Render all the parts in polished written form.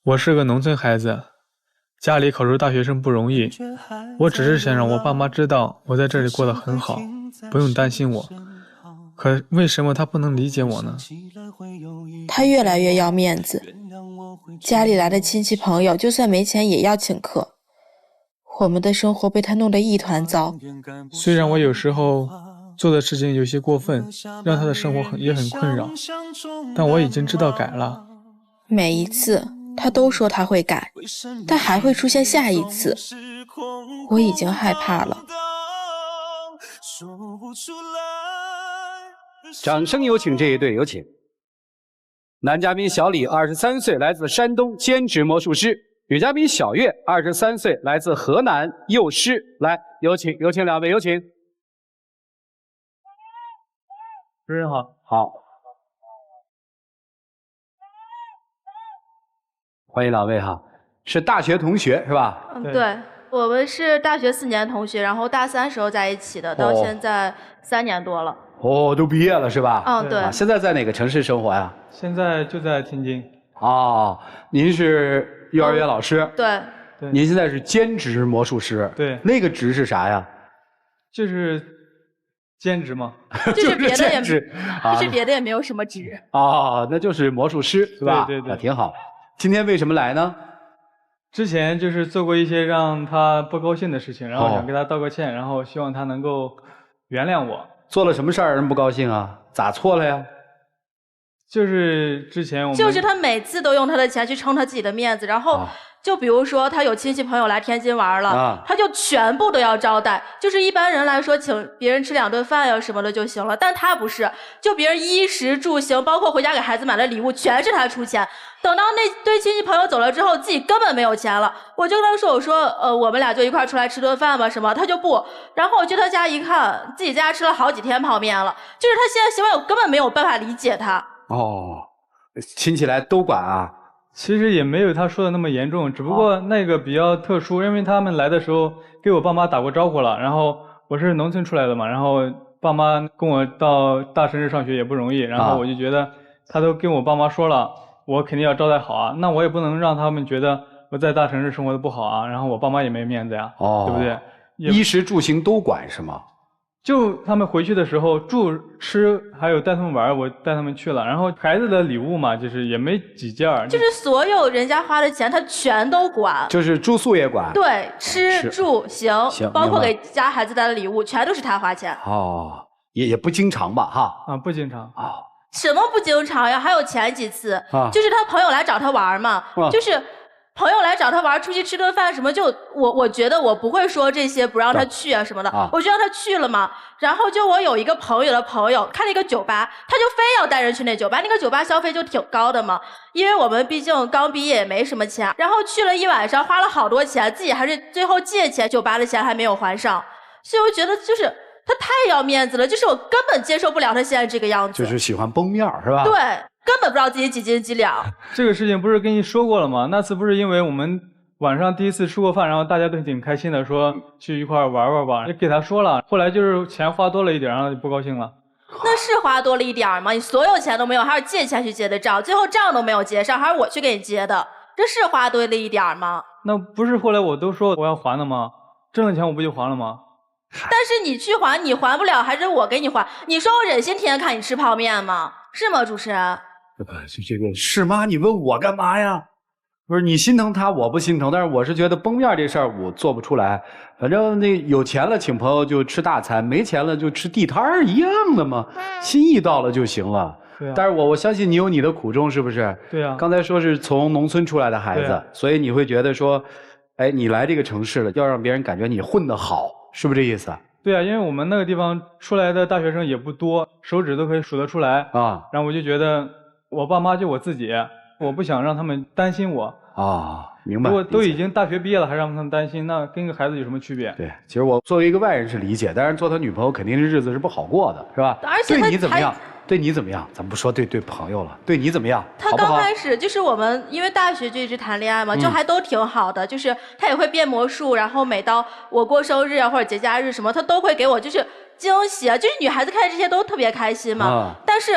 我是个农村孩子，家里考入大学生不容易，我只是想让我爸妈知道我在这里过得很好，不用担心我。可为什么他不能理解我呢？他越来越要面子，家里来的亲戚朋友就算没钱也要请客，我们的生活被他弄得一团糟。虽然我有时候做的事情有些过分，让他的生活也很困扰，但我已经知道改了。每一次他都说他会改，但还会出现下一次，我已经害怕了。掌声有请这一对，有请。男嘉宾小李23岁，来自山东，兼职魔术师；女嘉宾小月23岁，来自河南，幼师。来，有请两位，有请。主任好。好，欢迎两位哈，是大学同学是吧？对，我们是大学4年同学，然后大3时候在一起的，到现在3年多了。哦，都毕业了是吧？嗯，对。现在在哪个城市生活呀？现在就在天津。哦，您是幼儿园老师？对。您现在是兼职魔术师？对。那个职是啥呀？就是兼职吗？就是别的也职，就是别的也没有什么职。哦，那就是魔术师是吧？对对对，挺好。今天为什么来呢？之前就是做过一些让他不高兴的事情，然后想给他道个歉，然后希望他能够原谅我。做了什么事儿让人不高兴啊？咋错了呀？就是之前我们就是他每次都用他的钱去撑他自己的面子，然后就比如说他有亲戚朋友来天津玩了，他就全部都要招待。就是一般人来说请别人吃2顿饭呀什么的就行了，但他不是，就别人衣食住行，包括回家给孩子买的礼物全是他出钱。等到那对亲戚朋友走了之后，自己根本没有钱了。我就跟他说，我说我们俩就一块出来吃顿饭吧什么，他就不。然后我去他家一看，自己在家吃了好几天泡面了。就是他现在行为我根本没有办法理解他。哦，亲戚来都管啊？其实也没有他说的那么严重，只不过那个比较特殊，因为他们来的时候给我爸妈打过招呼了，然后我是农村出来的嘛，然后爸妈跟我到大城市上学也不容易，然后我就觉得他都跟我爸妈说了，我肯定要招待好啊，那我也不能让他们觉得我在大城市生活的不好啊，然后我爸妈也没面子呀，对不对？衣食住行都管是吗？就他们回去的时候住吃还有带他们玩，我带他们去了，然后孩子的礼物嘛，就是也没几件，就是所有人家花的钱他全都管，就是住宿也管，对，吃住行包括给家孩子带的礼物全都是他花钱。哦，也不经常吧哈？啊，不经常啊。什么不经常呀？还有前几次就是他朋友来找他玩嘛，就是朋友来找他玩，出去吃顿饭什么，就我觉得我不会说这些不让他去啊什么的，我就让他去了嘛。然后就我有一个朋友的朋友开了一个酒吧，他就非要带人去那酒吧，那个酒吧消费就挺高的嘛，因为我们毕竟刚毕业也没什么钱，然后去了一晚上花了好多钱，自己还是最后借钱，酒吧的钱还没有还上，所以我觉得就是他太要面子了，就是我根本接受不了他现在这个样子，就是喜欢崩面是吧？对。根本不知道自己几斤几两。这个事情不是跟你说过了吗？那次不是因为我们晚上第一次吃过饭，然后大家都挺开心的，说去一块玩玩吧，也给他说了。后来就是钱花多了一点，然后就不高兴了。那是花多了一点吗？你所有钱都没有，还是借钱去结的账，最后账都没有结上，还是我去给你结的，这是花多了一点吗？那不是后来我都说我要还了吗？挣了钱我不就还了吗？但是你去还，你还不了，还是我给你还？你说我忍心天天看你吃泡面吗？是吗，主持人？这个是吗？你问我干嘛呀？不是你心疼他，我不心疼，但是我是觉得崩面这事儿我做不出来。反正那有钱了请朋友就吃大餐，没钱了就吃地摊儿一样的嘛，心意到了就行了。对啊。但是我相信你有你的苦衷，是不是？对啊。刚才说是从农村出来的孩子，所以你会觉得说，哎，你来这个城市了，要让别人感觉你混得好，是不是这意思？对啊，因为我们那个地方出来的大学生也不多，手指都可以数得出来啊。然后我就觉得。我爸妈就我自己，我不想让他们担心我啊，明白。我都已经大学毕业了，还让他们担心，那跟个孩子有什么区别？对，其实我作为一个外人是理解，但是做他女朋友肯定是日子是不好过的，是吧？而且对你怎么样？对你怎么样？咱们不说对朋友了，对你怎么样？他刚开始就是我们因为大学就一直谈恋爱嘛，就还都挺好的，就是他也会变魔术，然后每到我过生日啊或者节假日什么，他都会给我就是惊喜啊，就是女孩子看这些都特别开心嘛。但是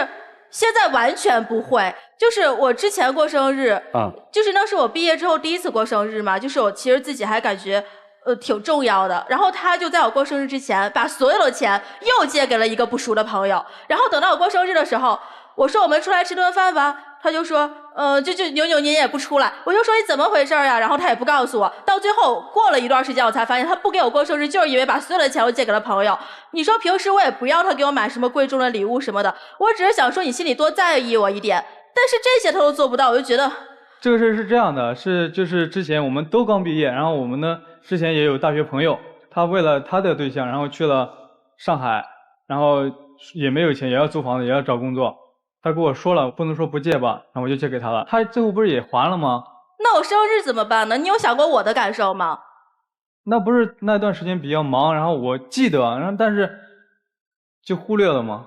现在完全不会，就是我之前过生日，就是那是我毕业之后第一次过生日嘛，就是我其实自己还感觉挺重要的。然后他就在我过生日之前，把所有的钱又借给了一个不熟的朋友。然后等到我过生日的时候，我说我们出来吃顿饭吧，他就说就扭扭捏捏也不出来。我就说你怎么回事呀？然后他也不告诉我。到最后过了一段时间，我才发现他不给我过生日，就是因为把所有的钱都借给了朋友。你说平时我也不要他给我买什么贵重的礼物什么的，我只是想说你心里多在意我一点。但是这些他都做不到，我就觉得这个事是这样的，就是之前我们都刚毕业，然后我们呢之前也有大学朋友，他为了他的对象，然后去了上海，然后也没有钱，也要租房子，也要找工作。他跟我说了，不能说不借吧，然后我就借给他了。他最后不是也还了吗？那我生日怎么办呢？你有想过我的感受吗？那不是那段时间比较忙，然后我记得，然后但是就忽略了吗？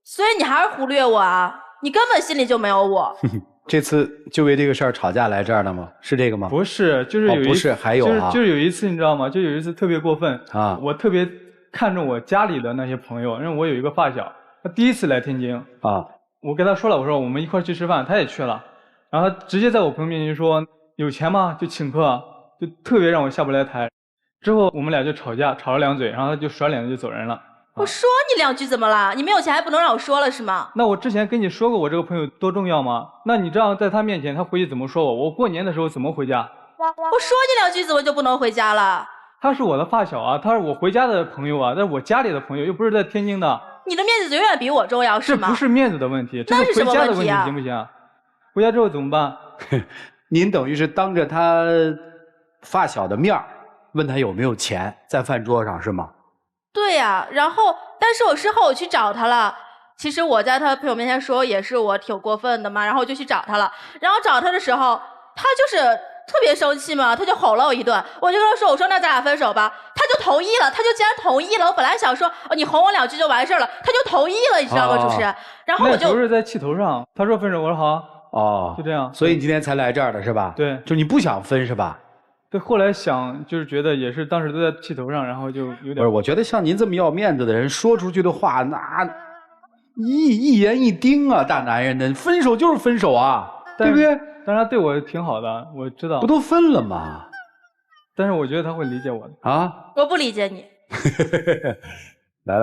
所以你还是忽略我啊？你根本心里就没有我。这次就为这个事儿吵架来这儿的吗？是这个吗？不是，就是有一次，不是，还有啊，就是有一次你知道吗？就有一次特别过分啊！我特别看重我家里的那些朋友，因为我有一个发小，他第一次来天津啊，我跟他说了，我说我们一块去吃饭，他也去了，然后他直接在我朋友面前说有钱吗？就请客，就特别让我下不来台。之后我们俩就吵架，吵了2嘴，然后他就甩脸子就走人了。我说你2句怎么了？你没有钱还不能让我说了是吗？那我之前跟你说过我这个朋友多重要吗？那你这样在他面前，他回去怎么说我？我过年的时候怎么回家？我说你2句怎么就不能回家了？他是我的发小啊，他是我回家的朋友啊，但是我家里的朋友又不是在天津的。你的面子永远比我重要是吗？这不是面子的问题，这是回家的问题，行不行？回家之后怎么办？您等于是当着他发小的面问他有没有钱，在饭桌上是吗？对呀，然后但是我事后我去找他了。其实我在他朋友面前说也是我挺过分的嘛，然后我就去找他了。然后找他的时候，他就是特别生气嘛，他就吼了我一顿。我就跟他说，我说那咱俩分手吧，他就同意了。他就既然同意了，我本来想说你哄我2句就完事了，他就同意了，你知道吗，主持人？然后我就那不是在气头上，他说分手，我说好，就这样。所以你今天才来这儿的是吧？对，就你不想分是吧？对，后来想就是觉得也是当时都在气头上，然后就有点。不是，我觉得像您这么要面子的人，说出去的话那一言一钉啊，大男人的分手就是分手啊，对不对？但是他对我挺好的，我知道。不都分了吗？但是我觉得他会理解我的啊。我不理解你。来，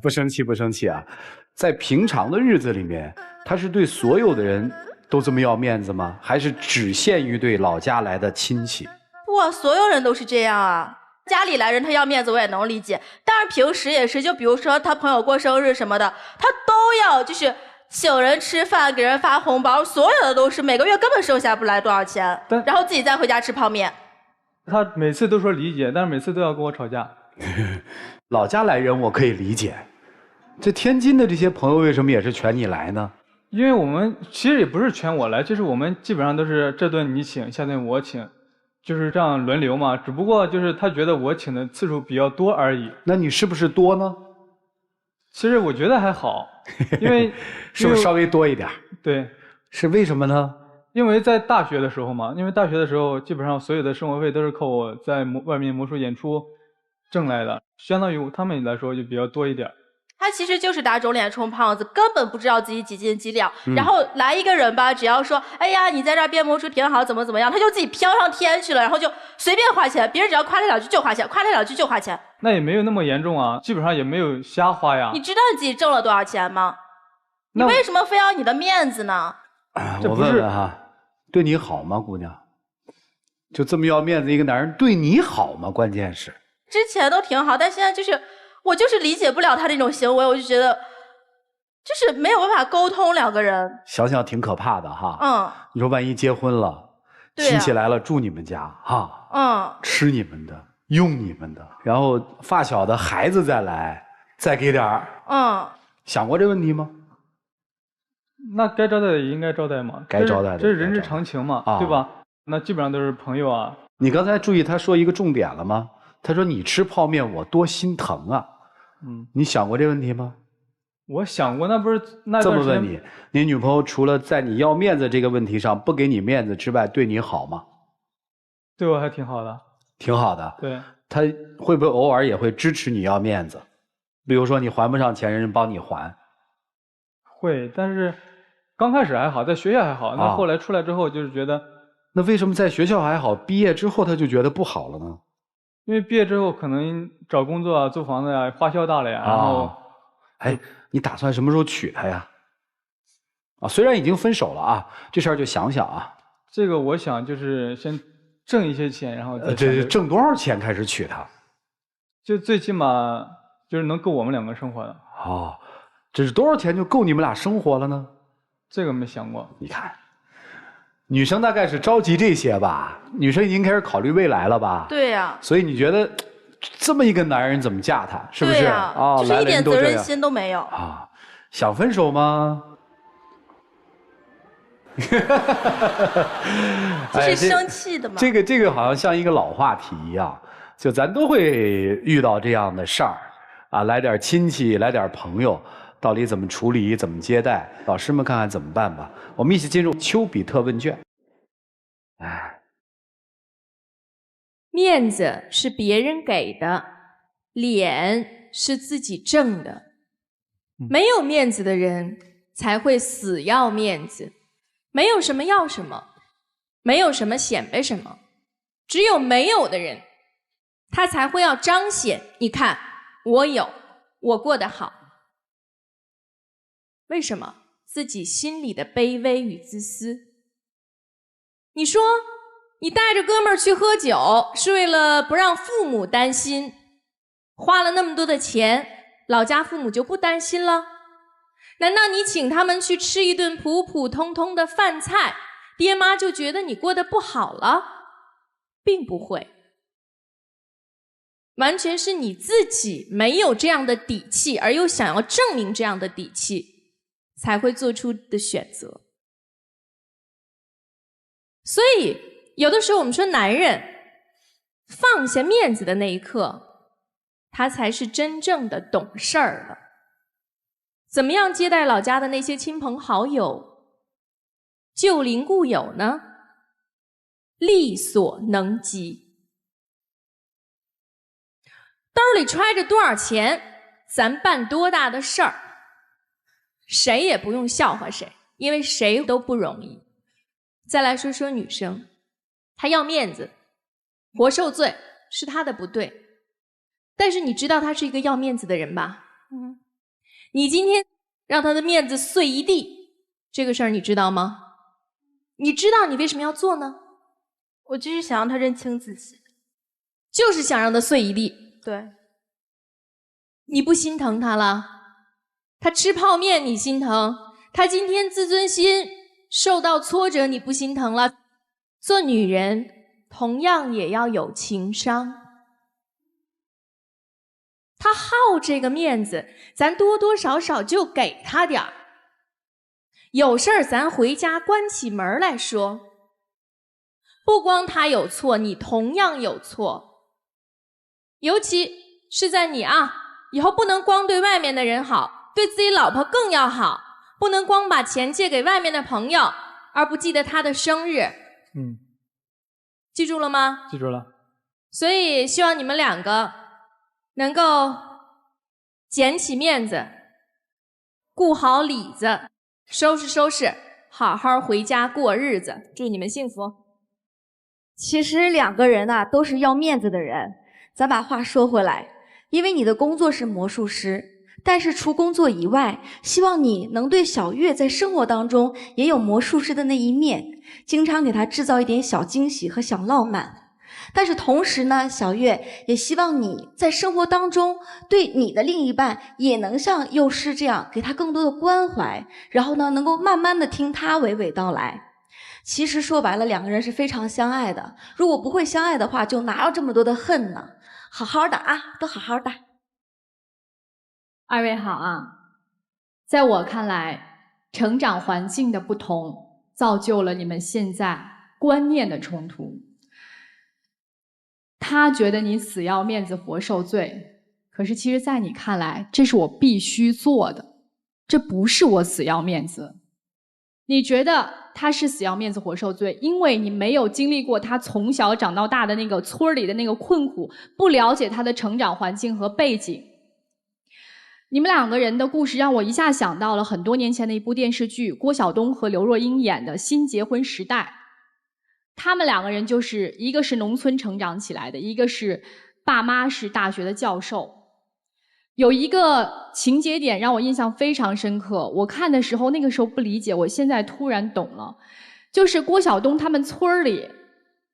不生气不生气啊！在平常的日子里面，他是对所有的人都这么要面子吗？还是只限于对老家来的亲戚？哇，所有人都是这样啊！家里来人他要面子我也能理解，但是平时也是，就比如说他朋友过生日什么的，他都要就是请人吃饭，给人发红包，所有的都是每个月根本剩下不来多少钱，然后自己再回家吃泡面。他每次都说理解，但是每次都要跟我吵架。老家来人我可以理解，这天津的这些朋友为什么也是全你来呢？因为我们其实也不是全我来，就是我们基本上都是这顿你请，下顿我请。就是这样轮流嘛，只不过就是他觉得我请的次数比较多而已。那你是不是多呢？其实我觉得还好，因为是不是稍微多一点？对，是为什么呢？因为在大学的时候嘛，因为大学的时候基本上所有的生活费都是靠我在外面魔术演出挣来的，相当于他们来说就比较多一点。他其实就是打肿脸充胖子，根本不知道自己几斤几两。然后来一个人吧，只要说，哎呀，你在这儿变魔术挺好，怎么样，他就自己飘上天去了，然后就随便花钱，别人只要夸他2句就花钱，夸他2句就花钱。那也没有那么严重啊，基本上也没有瞎花呀。你知道你自己挣了多少钱吗？你为什么非要你的面子呢？我问问哈，对你好吗，姑娘？就这么要面子一个男人，对你好吗？关键是之前都挺好，但现在就是我就是理解不了他那种行为，我就觉得就是没有办法沟通2个人。想想挺可怕的哈。你说万一结婚了，亲戚来了住你们家哈，吃你们的，用你们的，然后发小的孩子再来，再给点儿，想过这问题吗？那该招待的也应该招待嘛，该招待的，这是人之常情嘛，对吧？那基本上都是朋友啊。你刚才注意他说一个重点了吗？他说你吃泡面我多心疼啊。你想过这问题吗？我想过，那不是那这么问你，你女朋友除了在你要面子这个问题上不给你面子之外，对你好吗？对我还挺好的。挺好的。对。他会不会偶尔也会支持你要面子？比如说你还不上钱，人家帮你还。会，但是刚开始还好，在学校还好，那后来出来之后就是觉得，那为什么在学校还好，毕业之后他就觉得不好了呢？因为毕业之后可能找工作啊、租房子呀、花销大了呀，然后，哎，你打算什么时候娶她呀？虽然已经分手了啊，这事儿就想想啊。这个我想就是先挣一些钱，然后这挣多少钱开始娶她？就最起码就是能够我们2个生活的。这是多少钱就够你们俩生活了呢？这个没想过。你看，女生大概是着急这些吧？女生已经开始考虑未来了吧？对呀。所以你觉得这么一个男人怎么嫁她？是不是？对呀，就是一点责任心都没有想分手吗？这是生气的吗？这个好像像一个老话题一样，就咱都会遇到这样的事儿啊，来点亲戚，来点朋友。到底怎么处理，怎么接待？老师们看看怎么办吧。我们一起进入丘比特问卷。面子是别人给的，脸是自己挣的。没有面子的人才会死要面子，没有什么要什么，没有什么显摆什么。只有没有的人，他才会要彰显。你看，我有，我过得好。为什么？自己心里的卑微与自私。你说你带着哥们儿去喝酒是为了不让父母担心，花了那么多的钱，老家父母就不担心了？难道你请他们去吃一顿普普通通的饭菜，爹妈就觉得你过得不好了？并不会，完全是你自己没有这样的底气，而又想要证明这样的底气才会做出的选择。所以有的时候我们说男人放下面子的那一刻，他才是真正的懂事儿的。怎么样接待老家的那些亲朋好友、旧邻故友呢？力所能及。兜里揣着多少钱，咱办多大的事儿，谁也不用笑话谁，因为谁都不容易。再来说说女生，她要面子，活受罪是她的不对，但是你知道她是一个要面子的人吧？你今天让她的面子碎一地，这个事儿你知道吗？你知道你为什么要做呢？我就是想让她认清自己，就是想让她碎一地。对，你不心疼她了？她吃泡面你心疼，她今天自尊心受到挫折你不心疼了？做女人同样也要有情商。她好这个面子，咱多多少少就给她点儿。有事儿咱回家关起门来说，不光她有错，你同样有错。尤其是在你以后不能光对外面的人好，对自己老婆更要好，不能光把钱借给外面的朋友，而不记得她的生日。记住了吗？记住了。所以希望你们2个能够捡起面子，顾好里子，收拾收拾，好好回家过日子。祝你们幸福。其实2个人都是要面子的人。咱把话说回来，因为你的工作是魔术师，但是除工作以外，希望你能对小月在生活当中也有魔术师的那一面，经常给她制造一点小惊喜和小浪漫。但是同时呢，小月也希望你在生活当中对你的另一半也能像幼师这样给他更多的关怀，然后呢能够慢慢的听他娓娓道来。其实说白了，2个人是非常相爱的，如果不会相爱的话，就哪有这么多的恨呢？好好的都好好的。2位好在我看来，成长环境的不同造就了你们现在观念的冲突。他觉得你死要面子活受罪，可是其实在你看来，这是我必须做的，这不是我死要面子。你觉得他是死要面子活受罪，因为你没有经历过他从小长到大的那个村里的那个困苦，不了解他的成长环境和背景。你们两个人的故事让我一下想到了很多年前的一部电视剧，郭晓东和刘若英演的《新结婚时代》。他们两个人就是一个是农村成长起来的，一个是爸妈是大学的教授。有一个情节点让我印象非常深刻，我看的时候那个时候不理解，我现在突然懂了。就是郭晓东他们村里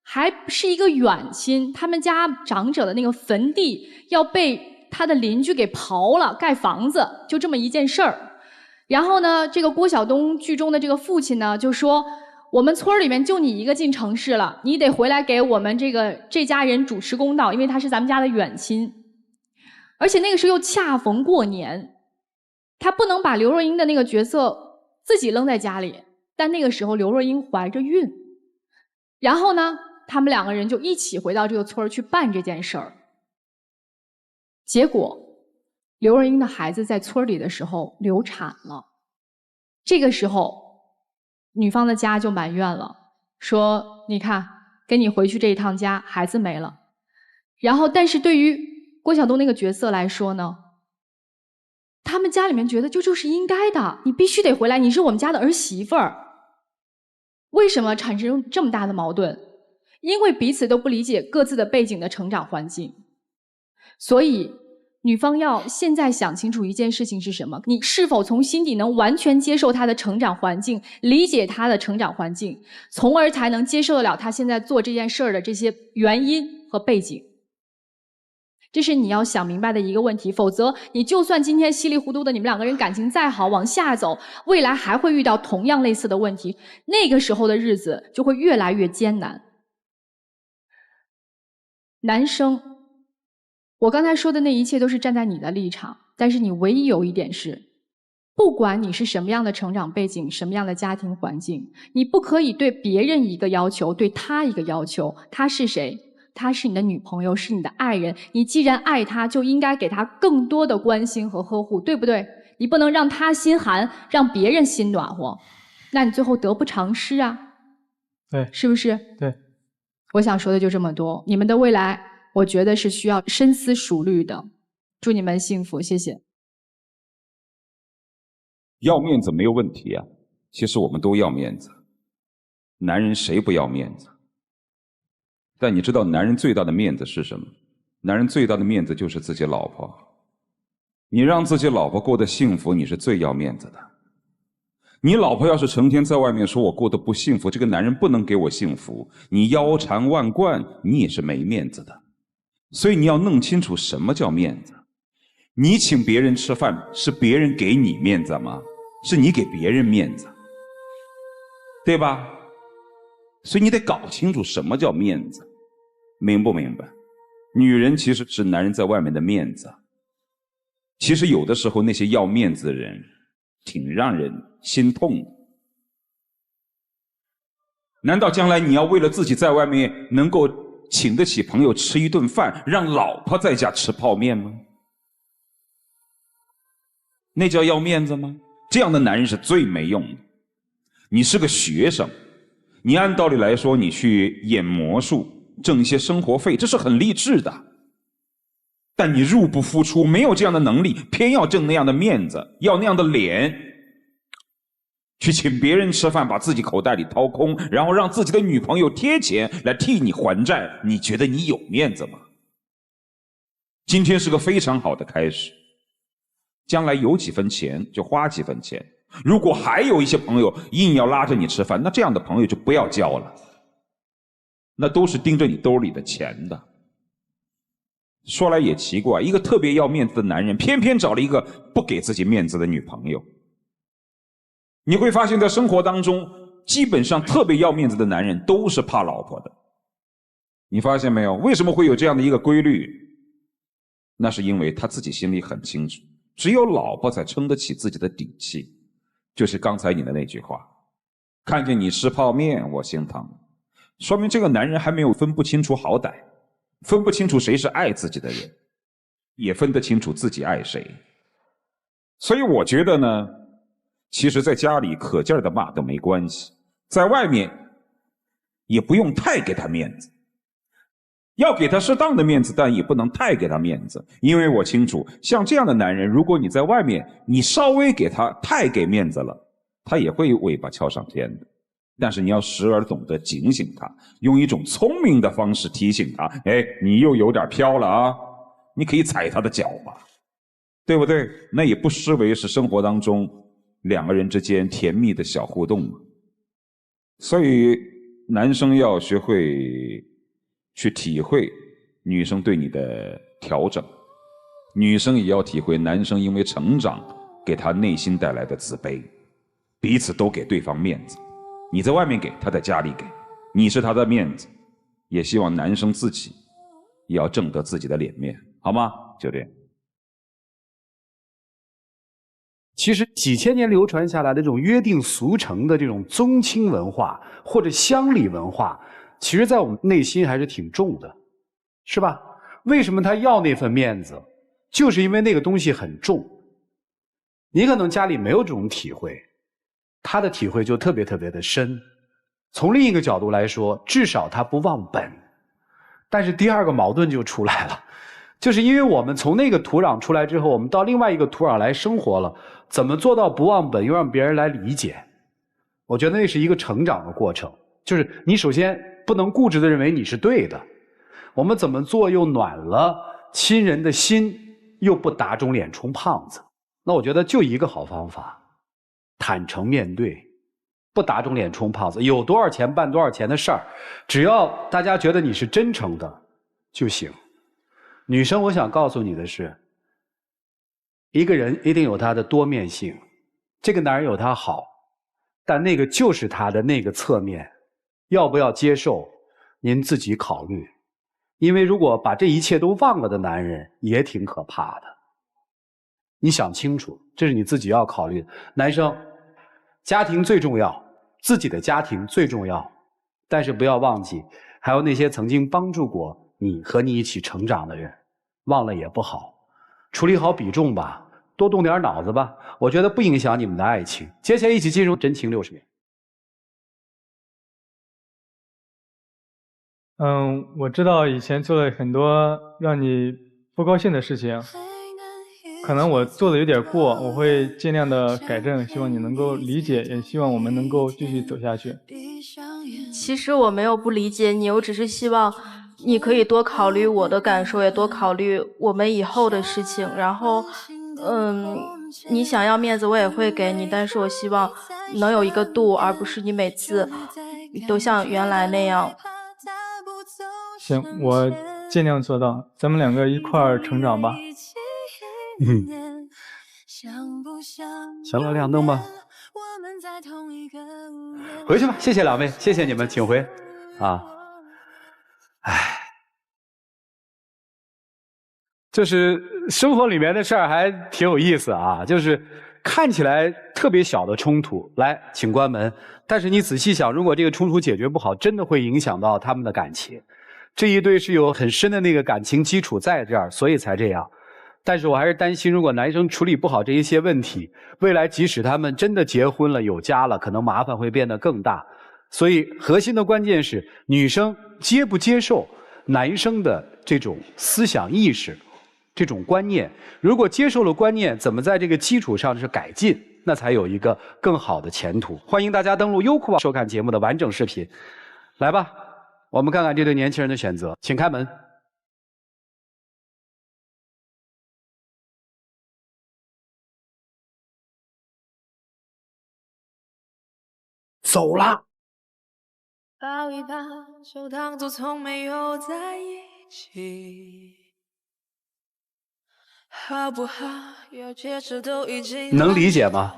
还是一个远亲，他们家长者的那个坟地要被他的邻居给刨了，盖房子，就这么一件事儿。然后呢，这个郭晓东剧中的这个父亲呢，就说我们村里面就你一个进城市了，你得回来给我们这家人主持公道，因为他是咱们家的远亲。而且那个时候又恰逢过年，他不能把刘若英的那个角色自己扔在家里，但那个时候刘若英怀着孕，然后呢，他们两个人就一起回到这个村儿去办这件事儿。结果，刘若英的孩子在村里的时候流产了。这个时候，女方的家就埋怨了，说：“你看，跟你回去这一趟家，孩子没了。”然后，但是对于郭晓东那个角色来说呢，他们家里面觉得就是应该的，你必须得回来，你是我们家的儿媳妇儿。为什么产生这么大的矛盾？因为彼此都不理解各自的背景的成长环境。所以女方要现在想清楚一件事情是什么，你是否从心底能完全接受她的成长环境，理解她的成长环境，从而才能接受得了她现在做这件事儿的这些原因和背景。这是你要想明白的一个问题，否则你就算今天稀里糊涂的你们两个人感情再好，往下走，未来还会遇到同样类似的问题，那个时候的日子就会越来越艰难。男生，我刚才说的那一切都是站在你的立场，但是你唯一有一点是，不管你是什么样的成长背景，什么样的家庭环境，你不可以对别人一个要求，对他一个要求。他是谁？他是你的女朋友，是你的爱人，你既然爱他，就应该给他更多的关心和呵护，对不对？你不能让他心寒，让别人心暖和，那你最后得不偿失啊。对，是不是？对。我想说的就这么多，你们的未来我觉得是需要深思熟虑的。祝你们幸福，谢谢。要面子没有问题啊，其实我们都要面子，男人谁不要面子？但你知道男人最大的面子是什么？男人最大的面子就是自己老婆。你让自己老婆过得幸福，你是最要面子的。你老婆要是成天在外面说我过得不幸福，这个男人不能给我幸福，你腰缠万贯，你也是没面子的。所以你要弄清楚什么叫面子。你请别人吃饭，是别人给你面子吗？是你给别人面子，对吧？所以你得搞清楚什么叫面子，明不明白？女人其实是男人在外面的面子。其实有的时候那些要面子的人挺让人心痛的。难道将来你要为了自己在外面能够请得起朋友吃一顿饭，让老婆在家吃泡面吗？那叫要面子吗？这样的男人是最没用的。你是个学生，你按道理来说你去演魔术挣一些生活费，这是很励志的。但你入不敷出，没有这样的能力，偏要挣那样的面子，要那样的脸，去请别人吃饭，把自己口袋里掏空，然后让自己的女朋友贴钱来替你还债，你觉得你有面子吗？今天是个非常好的开始，将来有几分钱就花几分钱。如果还有一些朋友硬要拉着你吃饭，那这样的朋友就不要交了，那都是盯着你兜里的钱的。说来也奇怪，一个特别要面子的男人偏偏找了一个不给自己面子的女朋友。你会发现在生活当中，基本上特别要面子的男人都是怕老婆的。你发现没有？为什么会有这样的一个规律？那是因为他自己心里很清楚，只有老婆才撑得起自己的底气。就是刚才你的那句话，看见你吃泡面我心疼，说明这个男人还没有分不清楚好歹，分不清楚谁是爱自己的人，也分得清楚自己爱谁。所以我觉得呢，其实在家里可劲儿的骂都没关系，在外面也不用太给他面子。要给他适当的面子，但也不能太给他面子，因为我清楚，像这样的男人，如果你在外面，你稍微给他太给面子了，他也会尾巴翘上天的。但是你要时而懂得警醒他，用一种聪明的方式提醒他，哎，你又有点飘了啊，你可以踩他的脚嘛，对不对？那也不失为是生活当中两个人之间甜蜜的小互动嘛。所以男生要学会去体会女生对你的调整，女生也要体会男生因为成长给他内心带来的自卑，彼此都给对方面子，你在外面给，他在家里给，你是他的面子，也希望男生自己也要挣得自己的脸面，好吗？就这样。其实几千年流传下来的这种约定俗成的这种宗亲文化或者乡里文化，其实在我们内心还是挺重的，是吧？为什么他要那份面子？就是因为那个东西很重。你可能家里没有这种体会，他的体会就特别特别的深。从另一个角度来说，至少他不忘本。但是第二个矛盾就出来了，就是因为我们从那个土壤出来之后，我们到另外一个土壤来生活了，怎么做到不忘本又让别人来理解？我觉得那是一个成长的过程，就是你首先不能固执地认为你是对的，我们怎么做又暖了亲人的心，又不打肿脸充胖子？那我觉得就一个好方法，坦诚面对，不打肿脸充胖子，有多少钱办多少钱的事儿，只要大家觉得你是真诚的就行。女生，我想告诉你的是，一个人一定有他的多面性，这个男人有他好，但那个就是他的那个侧面，要不要接受，您自己考虑。因为如果把这一切都忘了的男人也挺可怕的，你想清楚，这是你自己要考虑的。男生，家庭最重要，自己的家庭最重要，但是不要忘记，还有那些曾经帮助过你和你一起成长的人，忘了也不好。处理好比重吧，多动点脑子吧，我觉得不影响你们的爱情。接下来一起进入真情60秒。我知道以前做了很多让你不高兴的事情，可能我做的有点过，我会尽量的改正，希望你能够理解，也希望我们能够继续走下去。其实我没有不理解你，我只是希望你可以多考虑我的感受，也多考虑我们以后的事情。然后，你想要面子我也会给你，但是我希望能有一个度，而不是你每次都像原来那样。行，我尽量做到，咱们两个一块儿成长吧。行了，亮灯吧。回去吧，谢谢两位，谢谢你们，请回。啊，唉，就是生活里面的事儿还挺有意思啊，就是看起来特别小的冲突，来，请关门。但是你仔细想，如果这个冲突解决不好，真的会影响到他们的感情。这一对是有很深的那个感情基础在这儿，所以才这样。但是我还是担心，如果男生处理不好这一些问题，未来即使他们真的结婚了、有家了，可能麻烦会变得更大。所以核心的关键是，女生接不接受男生的这种思想意识、这种观念。如果接受了观念，怎么在这个基础上是改进，那才有一个更好的前途。欢迎大家登录优酷网收看节目的完整视频。来吧，我们看看这对年轻人的选择，请开门。走了。抱一抱，就当作从没有在一起，好不好？要解释都已经能理解吗？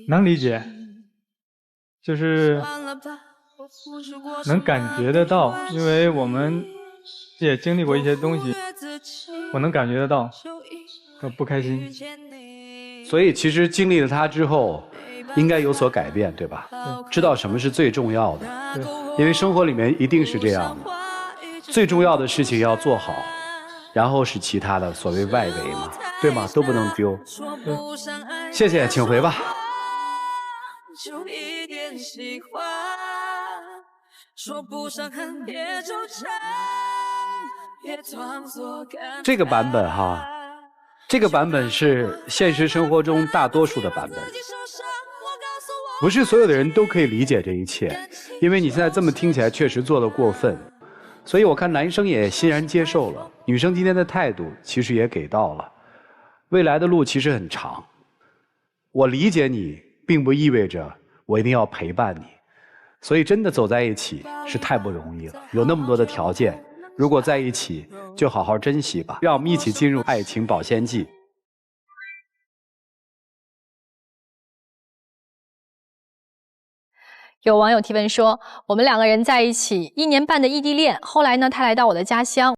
能理解，就是能感觉得到，因为我们也经历过一些东西，我能感觉得到，不开心。所以其实经历了它之后，应该有所改变，对吧？知道什么是最重要的，因为生活里面一定是这样的，最重要的事情要做好，然后是其他的所谓外围嘛，对吗？都不能丢。谢谢，请回吧。就一点喜欢，说不上恨，别纠缠。这个版本哈，这个版本是现实生活中大多数的版本，不是所有的人都可以理解这一切，因为你现在这么听起来确实做得过分，所以我看男生也欣然接受了，女生今天的态度其实也给到了。未来的路其实很长，我理解你，并不意味着我一定要陪伴你，所以真的走在一起是太不容易了，有那么多的条件，如果在一起就好好珍惜吧。让我们一起进入爱情保鲜季。有网友提问说，我们2个人在一起1年半的异地恋，后来呢，他来到我的家乡。